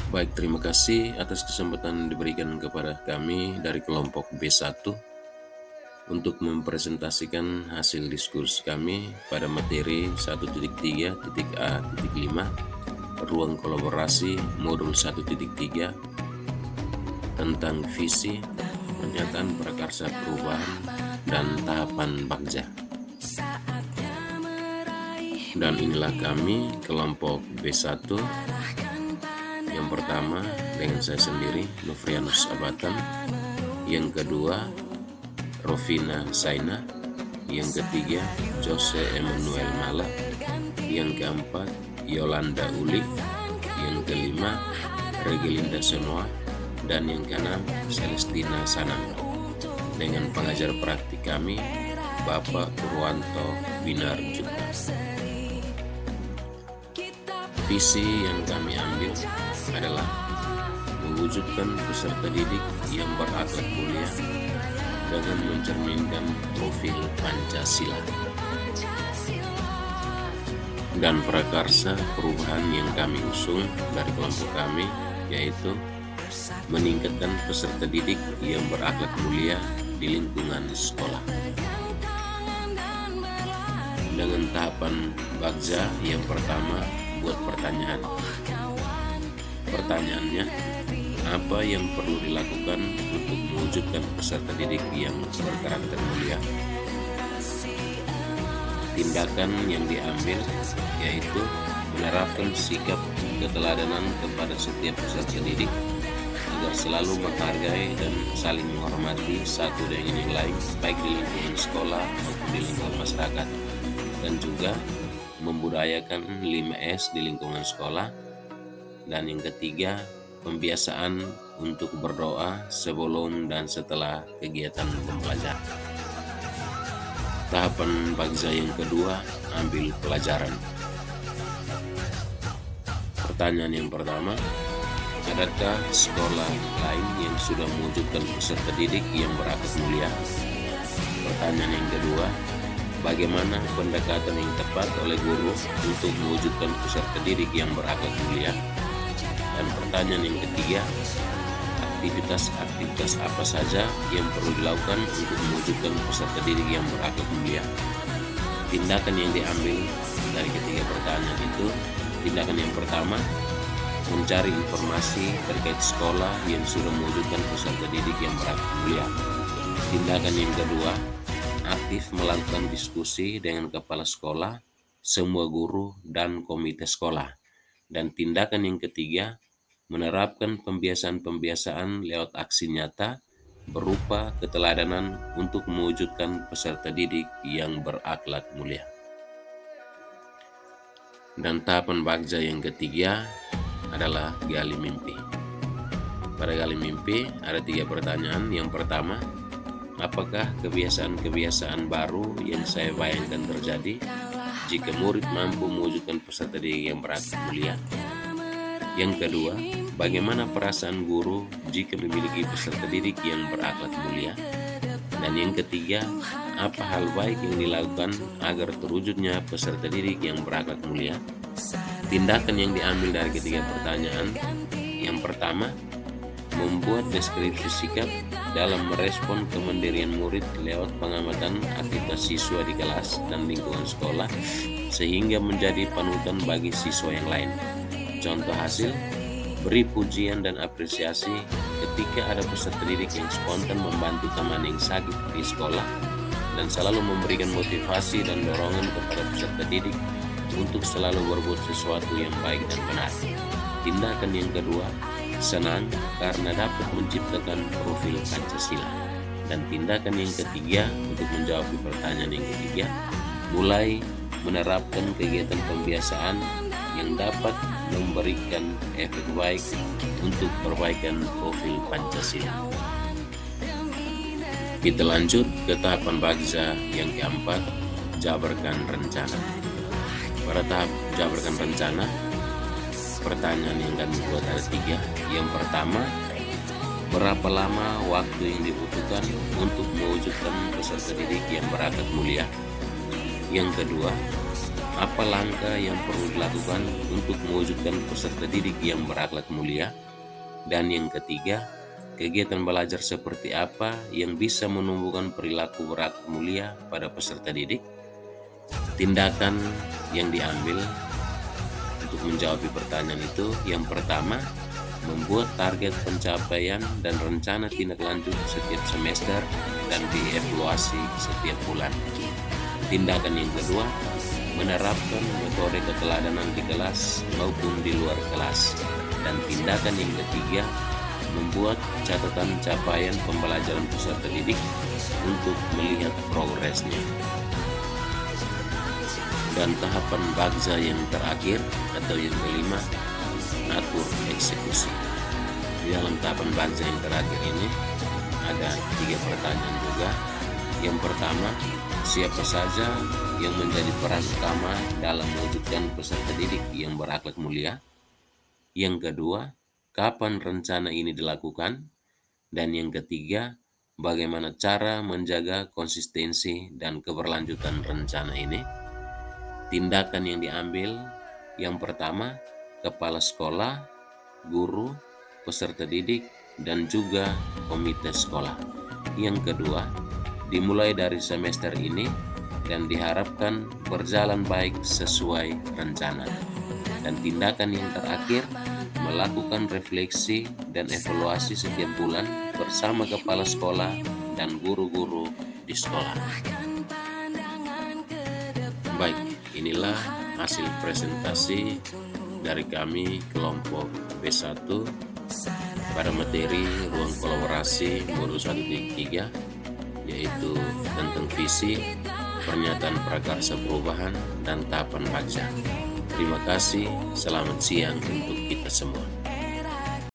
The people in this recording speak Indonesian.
Baik, terima kasih atas kesempatan diberikan kepada kami dari kelompok B1 untuk mempresentasikan hasil diskurs kami pada materi 1.3.A.5 Ruang Kolaborasi Modul 1.3 tentang visi, pernyataan prakarsa perubahan, dan tahapan Bagja. Dan inilah kami, kelompok B1. Yang pertama dengan saya sendiri, Nofrianus Abatan. Yang kedua, Rovina Saina. Yang ketiga, Jose Emmanuel Mala. Yang keempat, Yolanda Uli. Yang kelima, Regelinda Sonoa. Dan yang keenam, Celestina Sanam. Dengan pengajar praktik kami, Bapak Purwanto Winarjuta. Visi yang kami ambil adalah mewujudkan peserta didik yang berakhlak mulia dengan mencerminkan profil Pancasila. Dan prakarsa perubahan yang kami usung dari kelompok kami yaitu meningkatkan peserta didik yang berakhlak mulia di lingkungan sekolah. Dengan tahapan Bagja yang pertama, buat pertanyaan. Pertanyaannya, apa yang perlu dilakukan untuk mewujudkan peserta didik yang berkarakter mulia? Tindakan yang diambil yaitu menerapkan sikap keteladanan kepada setiap peserta didik agar selalu menghargai dan saling menghormati satu dengan yang lain, baik di lingkungan sekolah maupun di lingkungan masyarakat, dan juga membudayakan 5S di lingkungan sekolah. Dan yang ketiga, pembiasaan untuk berdoa sebelum dan setelah kegiatan pembelajaran. Tahapan Bagja yang kedua, ambil pelajaran. Pertanyaan yang pertama, adakah sekolah lain yang sudah mewujudkan peserta didik yang berakhlak mulia? Pertanyaan yang kedua, bagaimana pendekatan yang tepat oleh guru untuk mewujudkan peserta didik yang berakhlak mulia? Dan pertanyaan yang ketiga, aktivitas apa saja yang perlu dilakukan untuk mewujudkan peserta didik yang berakhlak mulia? Tindakan yang diambil dari ketiga pertanyaan itu, tindakan yang pertama, mencari informasi terkait sekolah yang sudah mewujudkan peserta didik yang berakhlak mulia. Tindakan yang kedua, aktif melakukan diskusi dengan kepala sekolah, semua guru, dan komite sekolah. Dan tindakan yang ketiga, menerapkan pembiasaan-pembiasaan lewat aksi nyata berupa keteladanan untuk mewujudkan peserta didik yang berakhlak mulia. Dan tahapan Bagja yang ketiga adalah gali mimpi. Pada gali mimpi ada 3 pertanyaan. Yang pertama, apakah kebiasaan-kebiasaan baru yang saya bayangkan terjadi jika murid mampu mewujudkan peserta didik yang berakhlak mulia? Yang kedua, bagaimana perasaan guru jika memiliki peserta didik yang berakhlak mulia? Dan yang ketiga, apa hal baik yang dilakukan agar terwujudnya peserta didik yang berakhlak mulia? Tindakan yang diambil dari ketiga pertanyaan, yang pertama, membuat deskripsi sikap dalam merespon kemandirian murid lewat pengamatan aktivitas siswa di kelas dan lingkungan sekolah sehingga menjadi panutan bagi siswa yang lain. Contoh hasil, beri pujian dan apresiasi ketika ada peserta didik yang spontan membantu teman yang sakit di sekolah dan selalu memberikan motivasi dan dorongan kepada peserta didik untuk selalu berbuat sesuatu yang baik dan benar. Tindakan yang kedua, senang karena dapat menciptakan profil Pancasila. Dan tindakan yang ketiga, untuk menjawab pertanyaan yang ketiga, mulai menerapkan kegiatan pembiasaan yang dapat memberikan efek baik untuk perbaikan profil Pancasila. Kita lanjut ke tahapan Bagja yang keempat, jabarkan rencana. Pada tahap jabarkan rencana, pertanyaan yang kami buat ada 3. Yang pertama, berapa lama waktu yang dibutuhkan untuk mewujudkan peserta didik yang berakhlak mulia? Yang kedua, Apa langkah yang perlu dilakukan untuk mewujudkan peserta didik yang berakhlak mulia? Dan yang ketiga, kegiatan belajar seperti apa yang bisa menumbuhkan perilaku berakhlak mulia pada peserta didik? Tindakan yang diambil untuk menjawab pertanyaan itu, yang pertama, membuat target pencapaian dan rencana tindak lanjut setiap semester dan dievaluasi setiap bulan. Tindakan yang kedua, menerapkan metode keteladanan di kelas maupun di luar kelas. Dan tindakan yang ketiga, membuat catatan capaian pembelajaran peserta didik untuk melihat progresnya. Dan tahapan bagja yang terakhir atau yang kelima, atur eksekusi. Di dalam tahapan bagja yang terakhir ini ada 3 pertanyaan juga. Yang pertama, siapa saja yang menjadi peran utama dalam mewujudkan peserta didik yang berakhlak mulia? Yang kedua, kapan rencana ini dilakukan? Dan yang ketiga, bagaimana cara menjaga konsistensi dan keberlanjutan rencana ini? Tindakan yang diambil, yang pertama, kepala sekolah, guru, peserta didik, dan juga komite sekolah. Yang kedua, dimulai dari semester ini dan diharapkan berjalan baik sesuai rencana. Dan tindakan yang terakhir, melakukan refleksi dan evaluasi setiap bulan bersama kepala sekolah dan guru-guru di sekolah. Baik, inilah hasil presentasi dari kami kelompok B1 pada materi ruang kolaborasi modul 1.3, yaitu tentang visi, pernyataan prakarsa perubahan, dan tahapan baca. Terima kasih, selamat siang untuk kita semua.